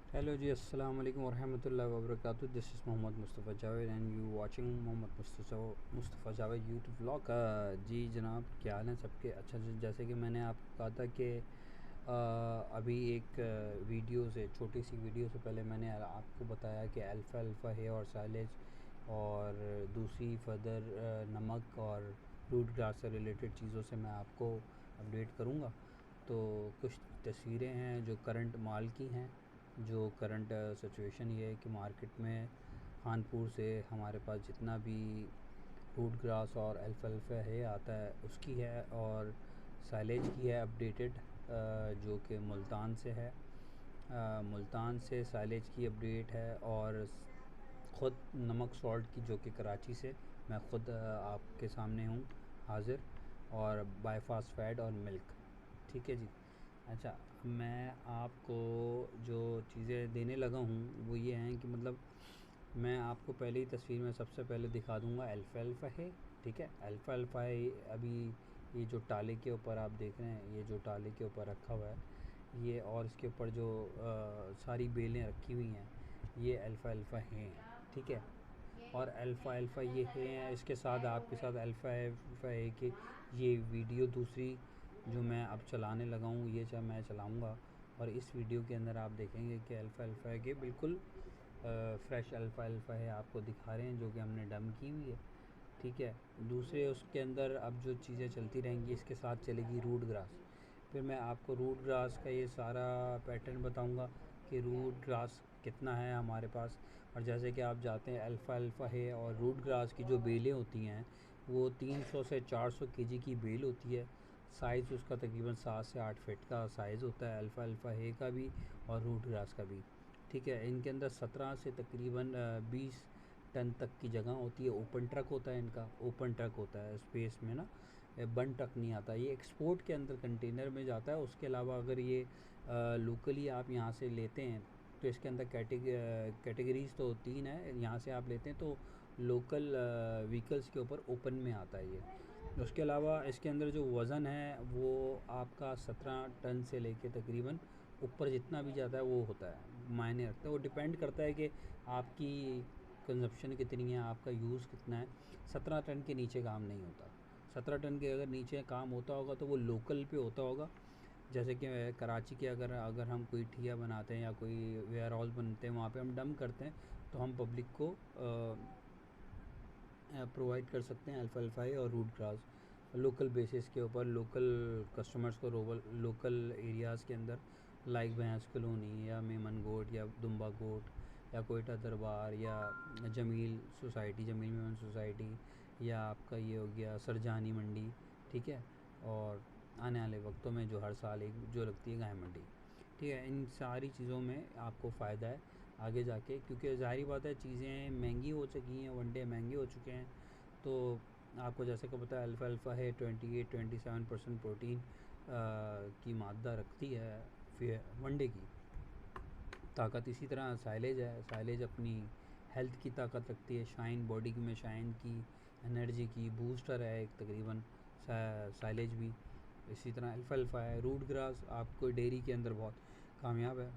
Hello जी, अस्सलाम वालेकुम वरहमतुल्लाहि वबरकातुहू। This is Mohammad Mustafa Javed and you watching Mohammad Mustafa Javed YouTube vlog. जी जनाब, क्या हाल है सबके? अच्छा जी, जैसे कि मैंने आपको कहा था कि अभी एक वीडियो से, छोटी सी वीडियो से पहले मैंने आपको बताया कि अल्फ़ा अल्फ़ा है और साइलेज और दूसरी फर्दर नमक और रूट ग्रास से रिलेटेड चीज़ों से मैं आपको अपडेट करूँगा। तो कुछ तस्वीरें हैं जो करंट माल की हैं, जो करंट सिचुएशन ये है कि मार्केट में खानपुर से हमारे पास जितना भी रूट ग्रास और अल्फ़ा है आता है उसकी है, और साइलेज की है अपडेटेड, जो कि मुल्तान से है। मुल्तान से साइलेज की अपडेट है, और ख़ुद नमक सॉल्ट की जो कि कराची से मैं ख़ुद आपके सामने हूँ हाज़िर, और बाईफास्ट फैट और मिल्क। ठीक है जी। अच्छा, मैं आपको जो चीज़ें देने लगा हूँ वो ये हैं कि मतलब मैं आपको पहले ही तस्वीर में सबसे पहले दिखा दूँगा अल्फ़ा है। ठीक है, अल्फ़ा है। अभी ये जो टाले के ऊपर आप देख रहे हैं, ये जो टाले के ऊपर रखा हुआ है ये, और इसके ऊपर जो सारी बेलें रखी हुई हैं, ये अल्फ़ा हैं। ठीक है, और अल्फ़ा ये हैं। इसके साथ आपके साथ अल्फ़ा है कि ये वीडियो दूसरी जो मैं अब चलाने लगा हूँ, ये मैं चलाऊँगा, और इस वीडियो के अंदर आप देखेंगे कि अल्फ़ा है कि बिल्कुल फ्रेश अल्फ़ा है आपको दिखा रहे हैं, जो कि हमने डम की हुई है। ठीक है, दूसरे उसके अंदर अब जो चीज़ें चलती रहेंगी, इसके साथ चलेगी रूट ग्रास। फिर मैं आपको रूट ग्रास का ये सारा पैटर्न बताऊंगा कि रूट ग्रास कितना है हमारे पास। और जैसे कि आप जाते हैं अल्फ़ा है, और रूट ग्रास की जो बेलें होती हैं वो 300 से 400 केजी की बेल होती है। साइज़ उसका तकरीबन 7 से 8 फीट का साइज़ होता है अल्फ़ा है का भी और रूट ग्रास का भी। ठीक है, इनके अंदर 17 से तकरीबन 20 टन तक की जगह होती है। ओपन ट्रक होता है इनका, ओपन ट्रक होता है स्पेस में ना, बन ट्रक नहीं आता। ये एक्सपोर्ट के अंदर कंटेनर में जाता है। उसके अलावा अगर ये लोकली आप यहाँ से लेते हैं तो इसके अंदर कैटेगरीज़ तो 3 है। यहाँ से आप लेते हैं तो लोकल व्हीकल्स के ऊपर ओपन में आता है ये। उसके अलावा इसके अंदर जो वज़न है वो आपका 17 टन से लेके तकरीबन ऊपर जितना भी जाता है वो होता है, मायने रखता है। वो डिपेंड करता है कि आपकी कंजप्शन कितनी है, आपका यूज़ कितना है। 17 टन के नीचे काम नहीं होता। 17 टन के अगर नीचे काम होता होगा तो वो लोकल पे होता होगा। जैसे कि कराची के अगर अगर हम कोई ठिया बनाते हैं या कोई वेयर हाउस बनते हैं, वहाँ पे हम डंप करते हैं, तो हम पब्लिक को प्रोवाइड कर सकते हैं अल्फ़ा है और रूट ग्रास लोकल बेसिस के ऊपर, लोकल कस्टमर्स को लोकल एरियाज़ के अंदर, लाइक भैंस कॉलोनी या मेमन गोट या दुम्बा गोट या कोयटा दरबार या जमील सोसाइटी, जमील मेमन सोसाइटी, या आपका ये हो गया सरजानी मंडी। ठीक है, और आने वाले वक्तों में जो हर साल एक जो लगती है गाय मंडी। ठीक है, इन सारी चीज़ों में आपको फ़ायदा है आगे जाके, क्योंकि ज़ाहिर बात है चीज़ें महंगी हो चुकी हैं, वनडे महंगे हो चुके हैं। तो आपको जैसे कि पता है अल्फ़ा है 28-27% प्रोटीन की मात्रा रखती है फिर वनडे की ताकत। इसी तरह साइलेज है, साइलेज अपनी हेल्थ की ताकत रखती है, शाइन बॉडी में शाइन की, एनर्जी की बूस्टर है एक तकरीबन साइलेज भी। इसी तरह अल्फ़ा है। रूट ग्रास आपको डेयरी के अंदर बहुत कामयाब है।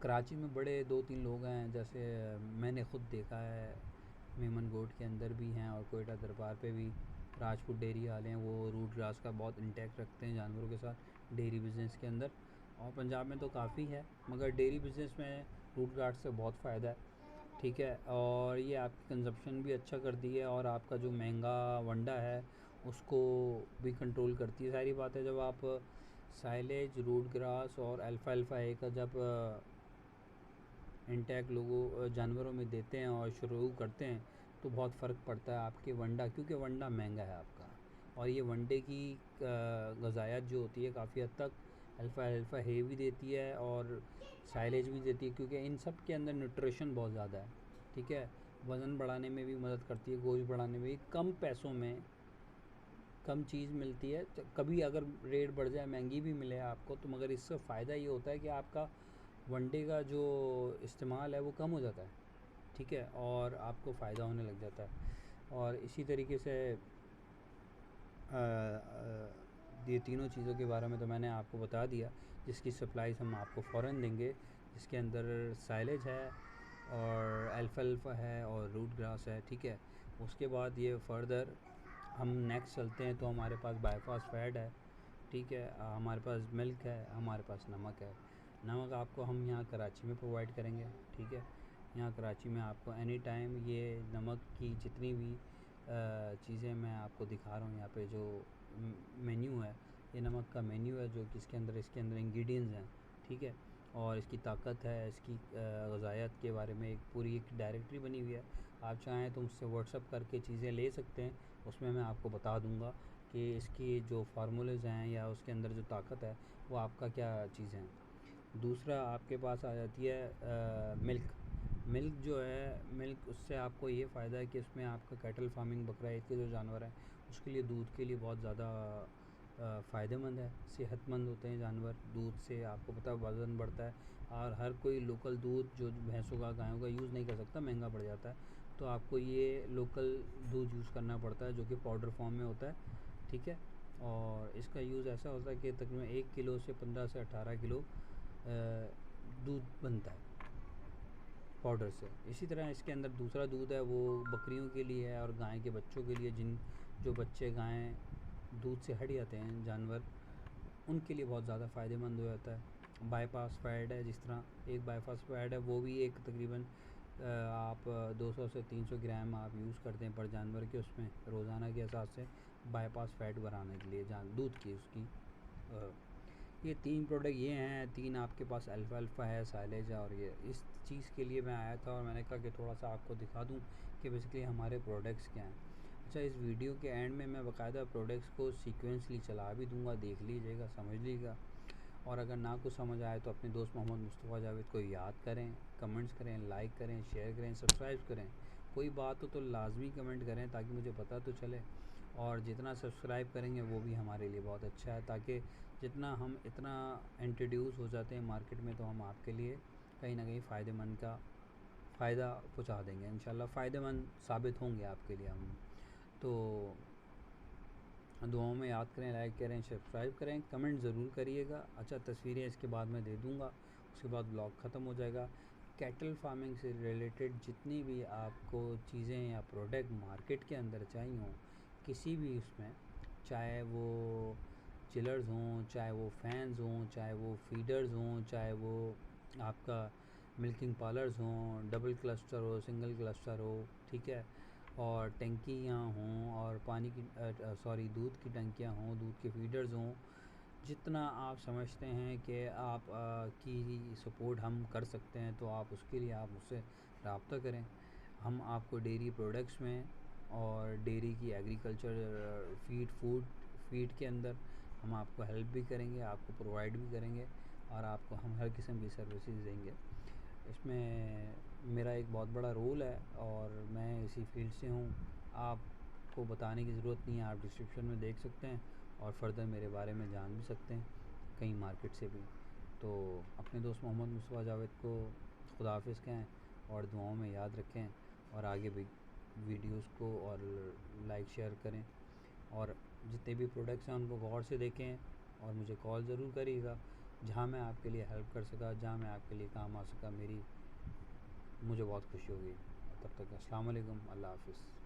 कराची में बड़े 2-3 लोग हैं, जैसे मैंने ख़ुद देखा है, मेमन गोट के अंदर भी हैं और कोयटा दरबार पे भी राजपूत डेयरी वाले हैं, वो रूट ग्रास का बहुत इंटैक्ट रखते हैं जानवरों के साथ डेयरी बिज़नेस के अंदर। और पंजाब में तो काफ़ी है, मगर डेयरी बिज़नेस में रूट ग्रास से बहुत फ़ायदा है। ठीक है, और ये आपकी कंजप्शन भी अच्छा करती है, और आपका जो महंगा वंडा है उसको भी कंट्रोल करती है। सारी बात है, जब आप साइलेज, रूट ग्रास और अल्फ़ा है का जब इंटैक लोगों जानवरों में देते हैं और शुरू करते हैं तो बहुत फ़र्क पड़ता है आपके वंडा, क्योंकि वंडा महंगा है आपका। और ये वनडे की ग़ज़ायात जो होती है काफ़ी हद तक अल्फ़ा है भी देती है और साइलेज भी देती है, क्योंकि इन सब के अंदर न्यूट्रिशन बहुत ज़्यादा है। ठीक है, वज़न बढ़ाने में भी मदद करती है, गोश्त बढ़ाने में भी, कम पैसों में कम चीज़ मिलती है। कभी अगर रेट बढ़ जाए, महंगी भी मिले आपको, तो मगर इससे फ़ायदा ये होता है कि आपका वनडे का जो इस्तेमाल है वो कम हो जाता है। ठीक है, और आपको फ़ायदा होने लग जाता है। और इसी तरीके से ये तीनों चीज़ों के बारे में तो मैंने आपको बता दिया, जिसकी सप्लाईज़ हम आपको फ़ौरन देंगे इसके अंदर साइलेज है और अल्फाल्फा है और रूट ग्रास है, ठीक है। उसके बाद ये फर्दर हम नेक्स्ट चलते हैं तो हमारे पास बायफॉस्फेट है, ठीक है। हमारे पास मिल्क है, हमारे पास नमक है। नमक आपको हम यहाँ कराची में प्रोवाइड करेंगे, ठीक है। यहाँ कराची में आपको एनी टाइम ये नमक की जितनी भी चीज़ें मैं आपको दिखा रहा हूँ यहाँ पे जो मेन्यू है, ये नमक का मेन्यू है जो कि इसके अंदर इंग्रेडिएंट्स हैं, ठीक है। और इसकी ताकत है, इसकी ग़िज़ायत के बारे में एक पूरी एक डायरेक्टरी बनी हुई है। आप चाहें तो मुझसे व्हाट्सअप करके चीज़ें ले सकते हैं, उसमें मैं आपको बता दूंगा कि इसकी जो फार्मूलेज़ हैं या उसके अंदर जो ताकत है वो आपका क्या चीज़ है। दूसरा आपके पास आ जाती है मिल्क। मिल्क जो है, मिल्क उससे आपको ये फ़ायदा है कि उसमें आपका कैटल फार्मिंग, बकरा ईद के जो जानवर हैं उसके लिए दूध के लिए बहुत ज़्यादा फ़ायदेमंद है, सेहतमंद होते हैं जानवर। दूध से आपको पता है वज़न बढ़ता है, और हर कोई लोकल दूध जो भैंसों का, गायों का यूज़ नहीं कर सकता, महंगा पड़ जाता है। तो आपको ये लोकल दूध यूज़ करना पड़ता है जो कि पाउडर फॉर्म में होता है, ठीक है। और इसका यूज़ ऐसा होता है कि तकरीबन 1 किलो से 15 से 18 किलो दूध बनता है पाउडर से। इसी तरह इसके अंदर दूसरा दूध है वो बकरियों के लिए है और गाय के बच्चों के लिए, जो बच्चे गायें दूध से हट जाते हैं जानवर, उनके लिए बहुत ज़्यादा फ़ायदेमंद हो जाता है। बाईपास फैट है, जिस तरह एक बाईपास फैट है वो भी एक तकरीबन आप 200 से 300 ग्राम आप यूज़ करते हैं पर जानवर के, उसमें रोज़ाना के हिसाब से बाईपास फैट बनाने के लिए दूध की उसकी ये 3 प्रोडक्ट ये हैं। 3 आपके पास अल्फाल्फा है, साइलेज है, और ये इस चीज़ के लिए मैं आया था और मैंने कहा कि थोड़ा सा आपको दिखा दूं कि बेसिकली हमारे प्रोडक्ट्स क्या हैं। अच्छा, इस वीडियो के एंड में मैं बाकायदा प्रोडक्ट्स को सीक्वेंसली चला भी दूंगा, देख लीजिएगा, समझ लीजिएगा। और अगर ना कुछ समझ आए तो अपने दोस्त मोहम्मद मुस्तफ़ा जावेद को याद करें, कमेंट्स करें, लाइक करें, शेयर करें, सब्सक्राइब करें। कोई बात हो तो लाजमी कमेंट करें ताकि मुझे पता तो चले, और जितना सब्सक्राइब करेंगे वो भी हमारे लिए बहुत अच्छा है, ताकि जितना हम इतना इंट्रोड्यूस हो जाते हैं मार्केट में तो हम आपके लिए कहीं ना कहीं फ़ायदेमंद का फ़ायदा पहुंचा देंगे, इंशाल्लाह फ़ायदेमंद साबित होंगे आपके लिए हम। तो दुआओं में याद करें, लाइक करें, सब्सक्राइब करें, कमेंट ज़रूर करिएगा। अच्छा, तस्वीरें इसके बाद मैं दे दूँगा, उसके बाद ब्लॉग ख़त्म हो जाएगा। कैटल फार्मिंग से रिलेटेड जितनी भी आपको चीज़ें या प्रोडक्ट मार्केट के अंदर चाहिए हों, किसी भी उसमें, चाहे वो चिलर्स हों, चाहे वो फ़ैन्स हों, चाहे वो फीडर्स हों, चाहे वो आपका मिल्किंग पार्लर्स हों, डबल क्लस्टर हो, सिंगल क्लस्टर हो, ठीक है, और टंकियाँ हों, और पानी की दूध की टंकियाँ हों, दूध के फीडर्स हों, जितना आप समझते हैं कि आप की सपोर्ट हम कर सकते हैं तो आप उसके लिए आप मुझसे रब्ता करें। हम आपको डेयरी प्रोडक्ट्स में और डेयरी की एग्रीकल्चर फीड के अंदर हम आपको हेल्प भी करेंगे, आपको प्रोवाइड भी करेंगे, और आपको हम हर किस्म की सर्विसेज देंगे। इसमें मेरा एक बहुत बड़ा रोल है और मैं इसी फील्ड से हूँ। आपको बताने की ज़रूरत नहीं है, आप डिस्क्रिप्शन में देख सकते हैं और फर्दर मेरे बारे में जान भी सकते हैं कहीं मार्केट से भी। तो अपने दोस्त मोहम्मद मुस्तफ़ा जावेद को खुदा हाफ़िज़ कहें और दुआओं में याद रखें, और आगे भी वीडियोस को और लाइक शेयर करें, और जितने भी प्रोडक्ट्स हैं उनको गौर से देखें, और मुझे कॉल ज़रूर करिएगा जहाँ मैं आपके लिए हेल्प कर सका, जहाँ मैं आपके लिए काम आ सका, मुझे बहुत खुशी होगी। तब तक अस्सलाम वालेकुम, अल्लाह हाफ़िज़।